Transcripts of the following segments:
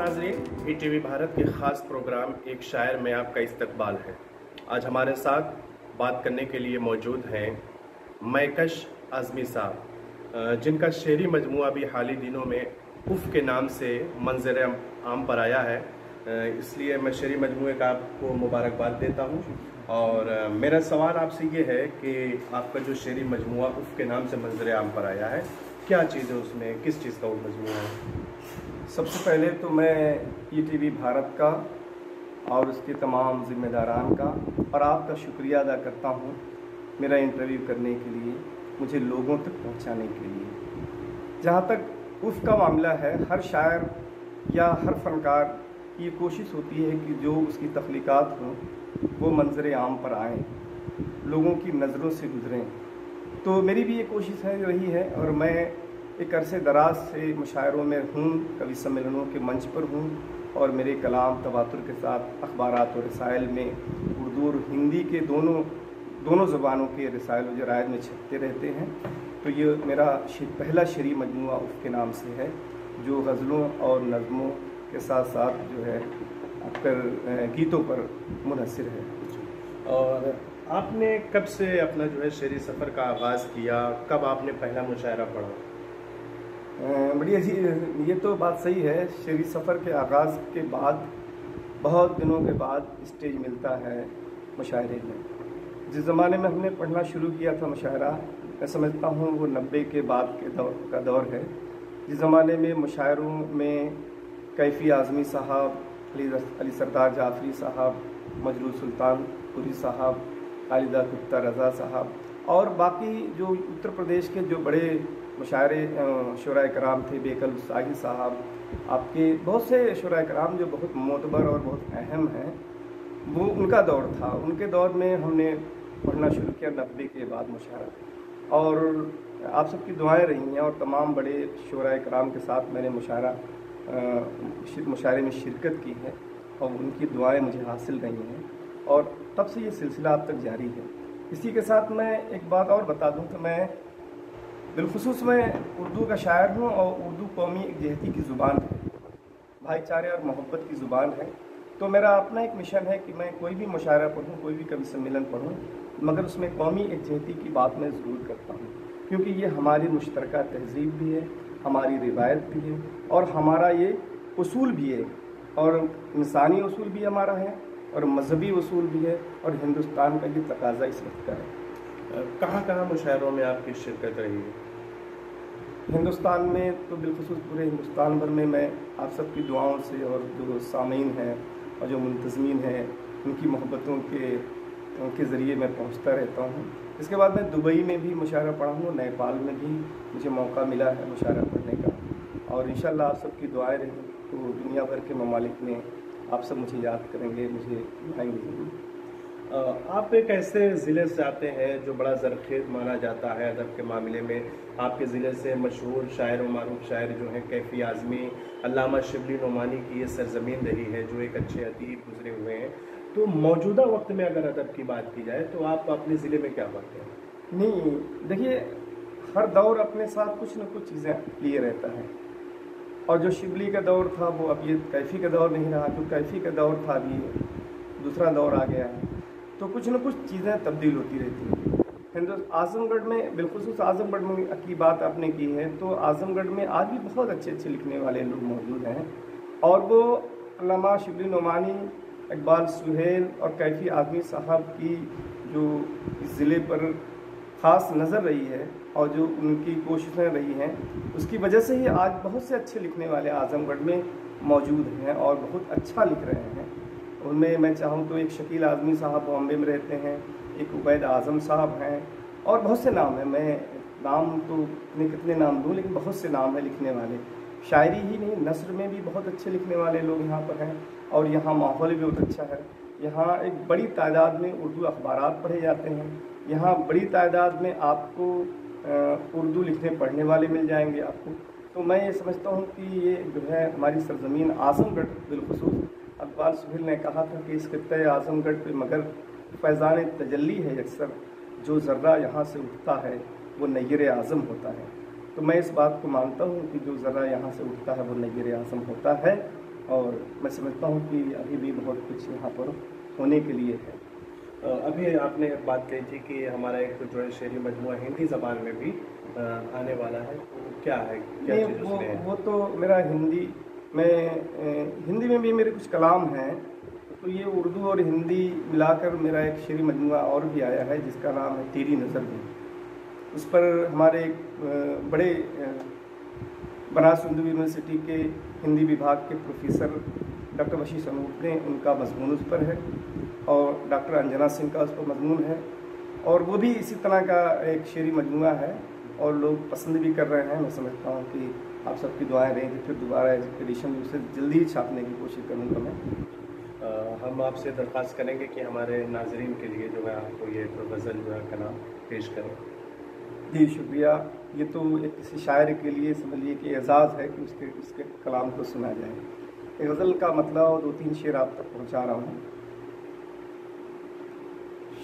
नाज़रीन, ईटीवी भारत के ख़ास प्रोग्राम एक शायर में आपका इस्तकबाल है। आज हमारे साथ बात करने के लिए मौजूद हैं मैकश आज़मी साहब, जिनका शेरी मजमूआ भी हाल ही दिनों में उफ़ के नाम से मंजर आम पर आया है। इसलिए मैं शेरी मजमूए का आपको मुबारकबाद देता हूँ। और मेरा सवाल आपसे ये है कि आपका जो शेरी मजमूआ उफ़ के नाम से मंजर आम पर आया है, क्या चीज़ है उसमें, किस चीज़ का वो मजमूआ है? सबसे पहले तो मैं ईटीवी भारत का और उसके तमाम ज़िम्मेदारान का और आपका शुक्रिया अदा करता हूँ मेरा इंटरव्यू करने के लिए, मुझे लोगों तक पहुँचाने के लिए। जहाँ तक उफ़ का मामला है, हर शायर या हर फ़नकार की ये कोशिश होती है कि जो उसकी तख्लीक़ात हों वो मंजर आम पर आएँ, लोगों की नज़रों से गुज़रें। तो मेरी भी ये कोशिश है, रही है, और मैं एक अरसे दराज से मुशायरों में हूँ, कवि सम्मेलनों के मंच पर हूँ, और मेरे कलाम तवातुर के साथ अखबारात और रसायल में उर्दू और हिंदी के दोनों ज़बानों के रसायल और जरायद में छपते रहते हैं। तो ये मेरा पहला शेरी मजमूआ उफ़ के नाम से है, जो गज़लों और नज़मों के साथ साथ जो है अक्सर गीतों पर मुनहसर है। और आपने कब से अपना जो है शेरी सफ़र का आगाज़ किया, कब आपने पहला मुशायरा पढ़ा? बड़ी अजीब, ये तो बात सही है। शेरी सफ़र के आगाज़ के बाद बहुत दिनों के बाद स्टेज मिलता है मुशायरे में। जिस ज़माने में हमने पढ़ना शुरू किया था मुशायरा, मैं समझता हूँ वो 90 के बाद का दौर है, जिस ज़माने में मुशायरों में कैफ़ी आज़मी साहब, अली सरदार जाफ़री साहब, मजरूह सुल्तानपुरी साहब, खालिदा कुत्ता रज़ा साहब और बाकी जो उत्तर प्रदेश के जो बड़े मुशायरे शुराए कराम थे, बेकल साही साहब, आपके बहुत से शुराए कराम जो बहुत मोतबर और बहुत अहम हैं, वो उनका दौर था। उनके दौर में हमने पढ़ना शुरू किया 90 के बाद मुशायरा, और आप सबकी दुआएं रही हैं, और तमाम बड़े शुराए कराम के साथ मैंने मुशायरे में शिरकत की है, और उनकी दुआएं मुझे हासिल रही हैं, और तब से ये सिलसिला अब तक जारी है। इसी के साथ मैं एक बात और बता दूं कि मैं बिलखुसूस मैं उर्दू का शायर हूँ, और उर्दू कौमी एकजहती की ज़ुबान है, भाईचारे और मोहब्बत की ज़ुबान है। तो मेरा अपना एक मिशन है कि मैं कोई भी मुशायरा पढ़ूँ, कोई भी कवि सम्मेलन पढ़ूँ, मगर उसमें कौमी एकजहती की बात मैं ज़रूर करता हूँ, क्योंकि ये हमारी मुश्तरका तहज़ीब भी है, हमारी रिवायत भी है, और हमारा ये उसूल भी है, और इंसानी उसूल भी हमारा है, और मजहबी उसूल भी है, और हिंदुस्तान का ये तकाज़ा इस वक्त का है। कहाँ कहाँ मुशायरों में आपकी शिरकत रही है? हिंदुस्तान में तो बिलखुसूस पूरे हिंदुस्तान भर में मैं आप सबकी दुआओं से, और जो सामीन हैं और जो मुंतज़मीन हैं, उनकी मोहब्बतों के ज़रिए मैं पहुंचता रहता हूं। इसके बाद मैं दुबई में भी मुशायरा पढ़ा हूँ, नेपाल में भी मुझे मौका मिला है मुशायरा पढ़ने का, और इंशाअल्लाह आप सबकी दुआएं रही तो दुनिया भर के ममालिक में आप सब मुझे याद करेंगे, मुझे बुलाएंगे ज़रूर। आप एक ऐसे ज़िले से आते हैं जो बड़ा ज़रख़ेज़ माना जाता है अदब के मामले में। आपके ज़िले से मशहूर शायर और मारूफ शायर जो हैं कैफ़ी आज़मी, अल्लामा शिबली नोमानी की ये सरज़मीन रही है, जो एक अच्छे अदीब गुज़रे हुए हैं। तो मौजूदा वक्त में अगर अदब की बात की जाए तो आप अपने ज़िले में क्या पाते हैं? नहीं, देखिए, हर दौर अपने साथ कुछ न कुछ चीज़ें लिए रहता है, और जो शिबली का दौर था वो अब ये कैफ़ी का दौर नहीं रहा, जो कैफ़ी का दौर था अभी दूसरा दौर आ गया है, तो कुछ न कुछ चीज़ें तब्दील होती रहती हैं। आज़मगढ़ में, बिलखुसूस आज़मगढ़ में की बात आपने की है, तो आज़मगढ़ में आज भी बहुत अच्छे अच्छे लिखने वाले लोग मौजूद हैं, और वो अल्लामा शिबली नोमानी, इकबाल सुहेल और कैफ़ी आज़मी साहब की जो इस ज़िले पर ख़ास नज़र रही है, और जो उनकी कोशिशें रही हैं, उसकी वजह से ही आज बहुत से अच्छे लिखने वाले आज़मगढ़ में मौजूद हैं और बहुत अच्छा लिख रहे हैं। उनमें मैं चाहूँ तो एक शकील आज़मी साहब बॉम्बे में रहते हैं, एक उबैद आज़म साहब हैं, और बहुत से नाम हैं। मैं नाम तो कितने नाम दूँ, लेकिन बहुत से नाम हैं लिखने वाले। शायरी ही नहीं, नस्र में भी बहुत अच्छे लिखने वाले लोग यहाँ पर हैं, और यहाँ माहौल भी बहुत अच्छा है। यहाँ एक बड़ी तादाद में उर्दू अखबारात पढ़े जाते हैं, यहाँ बड़ी तादाद में आपको उर्दू लिखने पढ़ने वाले मिल जाएंगे आपको। तो मैं ये समझता हूँ कि ये जो है हमारी सरज़मीन आज़मगढ़, बिलखुसूस इकबाल सुहेल ने कहा था कि इस खित्ते आज़मगढ़ पे मगर फैज़ान तजल्ली है अक्सर, जो ज़र्रा यहाँ से उठता है वो नय्यर आज़म होता है। तो मैं इस बात को मानता हूँ कि जो ज़र्रा यहाँ से उठता है वो नय्यर आज़म होता है, और मैं समझता हूँ कि अभी भी बहुत कुछ यहाँ पर होने के लिए है। अभी आपने एक बात कही थी कि हमारा एक जो है शेरी मजमूआ हिंदी ज़बान में भी आने वाला है, तो क्या है, क्या नहीं, चीज़ उसमें? वो तो मेरा हिंदी हिंदी में भी मेरे कुछ कलाम हैं, तो ये उर्दू और हिंदी मिलाकर मेरा एक शेरी मजमूआ और भी आया है जिसका नाम है तेरी नज़र में। उस पर हमारे एक बड़े बनारस हिंदू यूनिवर्सिटी के हिंदी विभाग के प्रोफेसर डॉक्टर वशीष अनूप ने, उनका मजमून उस पर है, और डॉक्टर अंजना सिंह का उस पर मजमून है, और वो भी इसी तरह का एक शेरी मजमूआ है और लोग पसंद भी कर रहे हैं। मैं समझता हूँ कि आप सबकी दुआएं रहें कि फिर दोबारा एडिशन में उसे जल्दी ही छापने की कोशिश करूँगा मैं। हम आपसे दरख्वास्त करेंगे कि हमारे नाजरीन के लिए जो है आपको ये गज़ल जो है कलाम पेश करें। जी शुक्रिया। ये तो एक किसी शायर के लिए समझिए कि एजाज़ है कि उसके कलाम को सुना जाए। गज़ल का मतलब और 2-3 शेर आप तक पहुँचा रहा हूँ।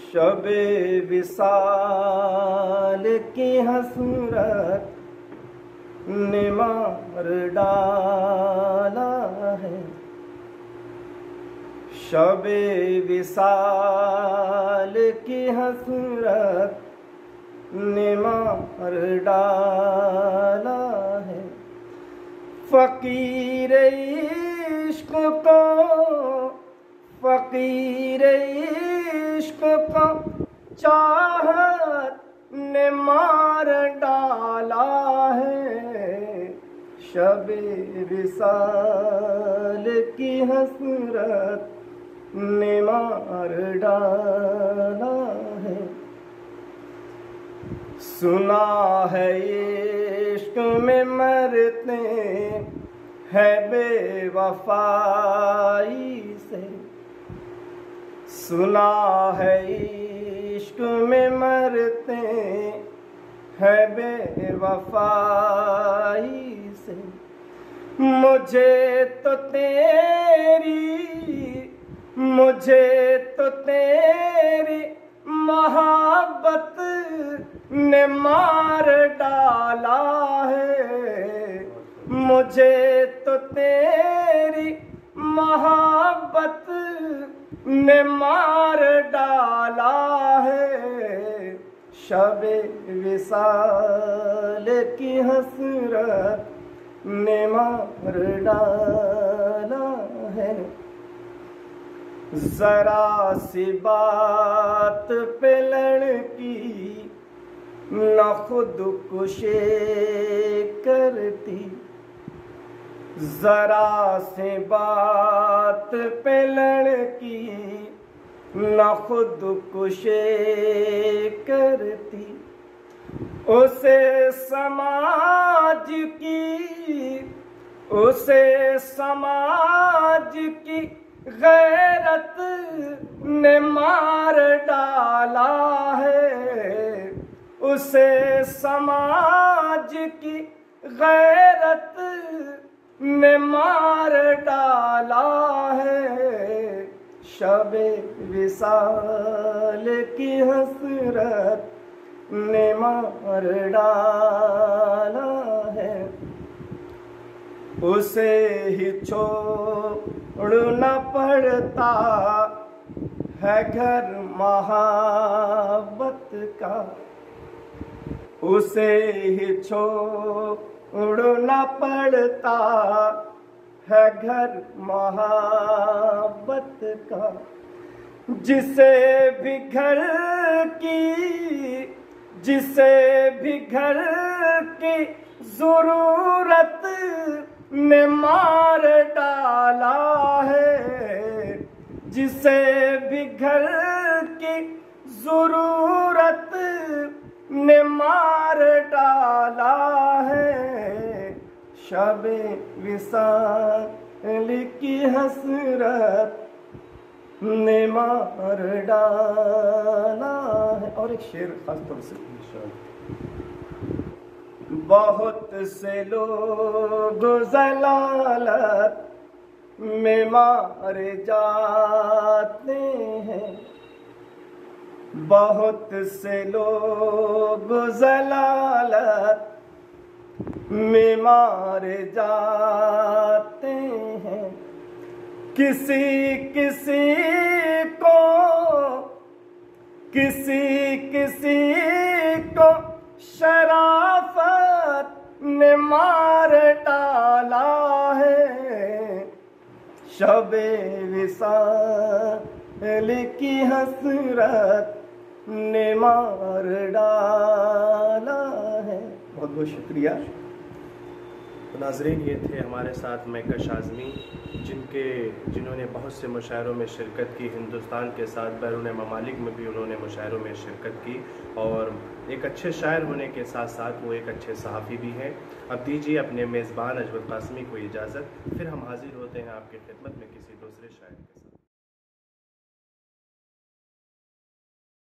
शबे विसाल की हसरत ने मार डाला है, शबे विसाल की हसरत ने मार डाला है। फकीर इश्क को, फकीर इश्क को चाहत ने मार डाला है। शबे विसाल की हसरत ने मार डाला है। सुना है इश्क में मरते हैं बेवफाई से, सुना है इश्क में मरते हैं बेवफाई से। मुझे तो तेरी मोहब्बत ने मार डाला है। मुझे तो तेरी मोहब्बत ने मार डाला है। शबे विसाल की हसरत ने मार डाला है। जरा सी बात पे लड़की न खुदकुशी करती, जरा सी बात पे लड़की न खुदकुशी करती। उसे समाज की गैरत ने मार डाला है। उसे समाज की गैरत ने मार डाला है। शबे विसाल की हसरत ने मार डाला है। उसे ही छोड़ना पड़ता है घर मोहब्बत का। उसे ही छोड़ना पड़ता है घर मोहब्बत का। जिसे भी घर की ज़रूरत ने मार डाला है। जिसे भी घर की ज़रूरत ने मार डाला है। शबे विसाल की हसरत ने मार डाला है। और एक शेर खास तौर से, बहुत से लोग ज़लालत में मार जाते हैं। बहुत से लोग ज़लालत में मार जाते हैं। किसी किसी को शराफत ने मार डाला है, शबे विसाल की हसरत ने मार डाला है। बहुत बहुत शुक्रिया। तो नाज़रीन, ये थे हमारे साथ मैकश आज़मी, जिन्होंने बहुत से मुशायरों में शिरकत की। हिंदुस्तान के साथ बैरून ममालिक में भी उन्होंने मुशायरों में शिरकत की और एक अच्छे शायर होने के साथ साथ वो एक अच्छे सहाफ़ी भी हैं। अब दीजिए अपने मेज़बान अजवल कासमी को इजाज़त, फिर हम हाजिर होते हैं आपकी खिदमत में किसी दूसरे शायर के साथ।